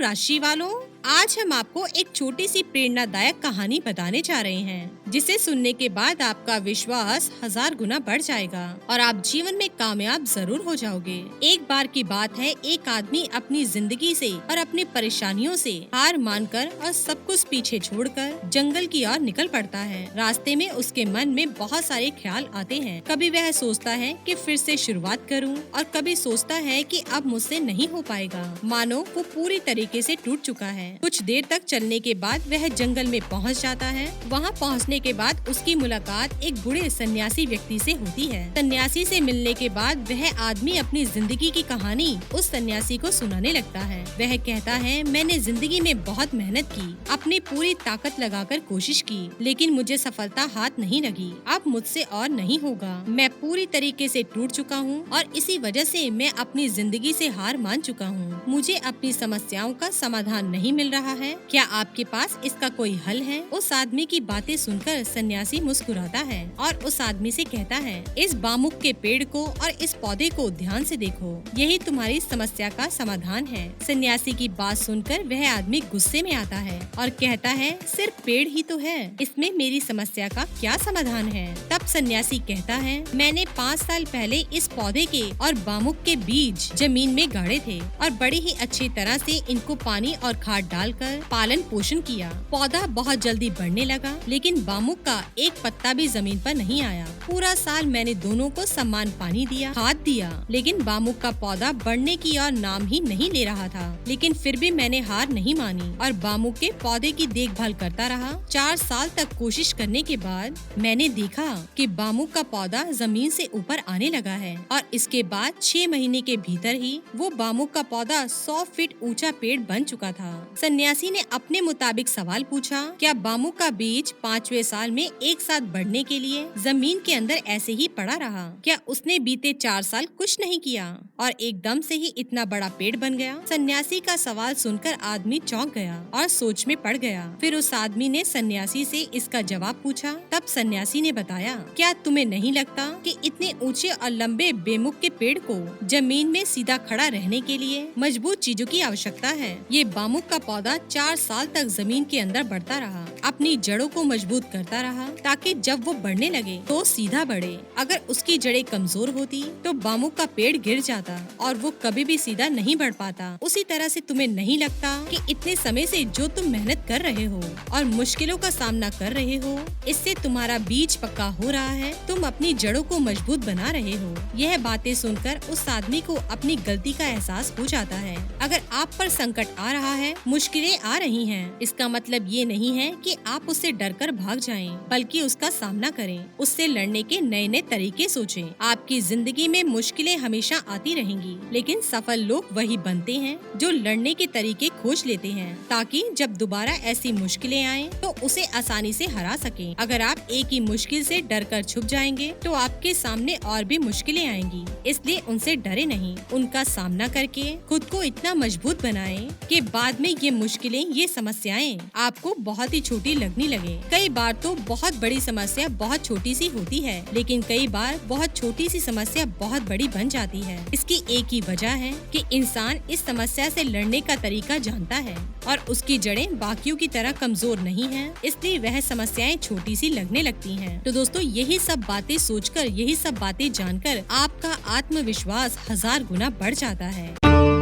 राशि वालों, आज हम आपको एक छोटी सी प्रेरणादायक कहानी बताने जा रहे हैं जिसे सुनने के बाद आपका विश्वास 1000 गुना बढ़ जाएगा और आप जीवन में कामयाब जरूर हो जाओगे। एक बार की बात है, एक आदमी अपनी जिंदगी से और अपनी परेशानियों से हार मानकर और सब कुछ पीछे छोड़कर जंगल की ओर निकल पड़ता है। रास्ते में उसके मन में बहुत सारे ख्याल आते हैं। कभी वह सोचता है कि फिर से शुरुआत करूं और कभी सोचता है कि अब मुझसे नहीं हो पाएगा। मानो वो पूरी तरीके से टूट चुका है। कुछ देर तक चलने के बाद वह जंगल में पहुंच जाता है। वहां पहुंचने के बाद उसकी मुलाकात एक बूढ़े सन्यासी व्यक्ति से होती है। सन्यासी से मिलने के बाद वह आदमी अपनी जिंदगी की कहानी उस सन्यासी को सुनाने लगता है। वह कहता है, मैंने जिंदगी में बहुत मेहनत की, अपनी पूरी ताकत लगाकर कोशिश की, लेकिन मुझे सफलता हाथ नहीं लगी। अब मुझसे और नहीं होगा। मैं पूरी तरीके से टूट चुका हूँ और इसी वजह से मैं अपनी जिंदगी से हार मान चुका हूँ। मुझे अपनी समस्याओं का समाधान नहीं मिल रहा है। क्या आपके पास इसका कोई हल है? उस आदमी की बातें सुनकर सन्यासी मुस्कुराता है और उस आदमी से कहता है, इस बामुक के पेड़ को और इस पौधे को ध्यान से देखो, यही तुम्हारी समस्या का समाधान है। सन्यासी की बात सुनकर वह आदमी गुस्से में आता है और कहता है, सिर्फ पेड़ ही तो है, इसमें मेरी समस्या का क्या समाधान है? तब सन्यासी कहता है, मैंने 5 साल पहले इस पौधे के और बामुक के बीज जमीन में गाड़े थे और बड़ी ही अच्छी तरह से इनको पानी और खाद डालकर पालन पोषण किया। पौधा बहुत जल्दी बढ़ने लगा, लेकिन बामुक का एक पत्ता भी जमीन पर नहीं आया। पूरा साल मैंने दोनों को समान पानी दिया, खाद दिया, लेकिन बामुक का पौधा बढ़ने की और नाम ही नहीं ले रहा था। लेकिन फिर भी मैंने हार नहीं मानी और बामुक के पौधे की देखभाल करता रहा। 4 साल तक कोशिश करने के बाद मैंने देखा कि बामुक का पौधा जमीन से ऊपर आने लगा है और इसके बाद 6 महीने के भीतर ही वो बामुक का पौधा 100 फीट ऊंचा पेड़ बन चुका था। सन्यासी ने अपने मुताबिक सवाल पूछा, क्या बामुक का बीज 5वें साल में एक साथ बढ़ने के लिए जमीन के अंदर ऐसे ही पड़ा रहा? क्या उसने बीते 4 साल कुछ नहीं किया और एकदम से ही इतना बड़ा पेड़ बन गया? सन्यासी का सवाल सुनकर आदमी चौंक गया और सोच में पड़ गया। फिर उस आदमी ने सन्यासी से इसका जवाब पूछा। तब सन्यासी ने बताया, क्या तुम्हें नहीं लगता कि इतने ऊंचे और लंबे बेमुख के पेड़ को जमीन में सीधा खड़ा रहने के लिए मजबूत चीजों की आवश्यकता है? ये बामुक का पौधा 4 साल तक जमीन के अंदर बढ़ता रहा, अपनी जड़ों को मजबूत करता रहा ताकि जब वो बढ़ने लगे तो सीधा बढ़े। अगर उसकी जड़ें कमजोर होती तो बामुक का पेड़ गिर जाता और वो कभी भी सीधा नहीं बढ़ पाता। उसी तरह से तुम्हें नहीं लगता कि इतने समय से जो तुम मेहनत कर रहे हो और मुश्किलों का सामना कर रहे हो, इससे तुम्हारा बीज पक्का हो रहा है, तुम अपनी जड़ों को मजबूत बना रहे हो। यह बातें सुनकर उस आदमी को अपनी गलती का एहसास हो जाता है। अगर आप पर संकट आ रहा है, मुश्किलें आ रही हैं, इसका मतलब ये नहीं है कि आप उससे डरकर भाग जाएं, बल्कि उसका सामना करें, उससे लड़ने के नए नए तरीके सोचें। आपकी जिंदगी में मुश्किलें हमेशा आती रहेंगी, लेकिन सफल लोग वही बनते हैं जो लड़ने के तरीके खोज लेते हैं, ताकि जब दोबारा ऐसी मुश्किलें आएं तो उसे आसानी से हरा सकें। अगर आप एक ही मुश्किल से डरकर छुप जाएंगे तो आपके सामने और भी मुश्किलें आएंगी, इसलिए उनसे डरे नहीं, उनका सामना करके खुद को इतना मजबूत बनाएं कि बाद में ये मुश्किलें, ये समस्याएं आपको बहुत ही छोटी लगने लगे। कई बार तो बहुत बड़ी समस्या बहुत छोटी सी होती है, लेकिन कई बार बहुत छोटी सी समस्या बहुत बड़ी बन जाती है। इसकी एक ही वजह है कि इंसान इस समस्या से लड़ने का तरीका जानता है और उसकी जड़ें बाकियों की तरह कमजोर नहीं है, इसलिए वह समस्याएं छोटी सी लगने लगती हैं। तो दोस्तों, यही सब बातें सोचकर, यही सब बातें जानकर आपका आत्मविश्वास 1000 गुना बढ़ जाता है।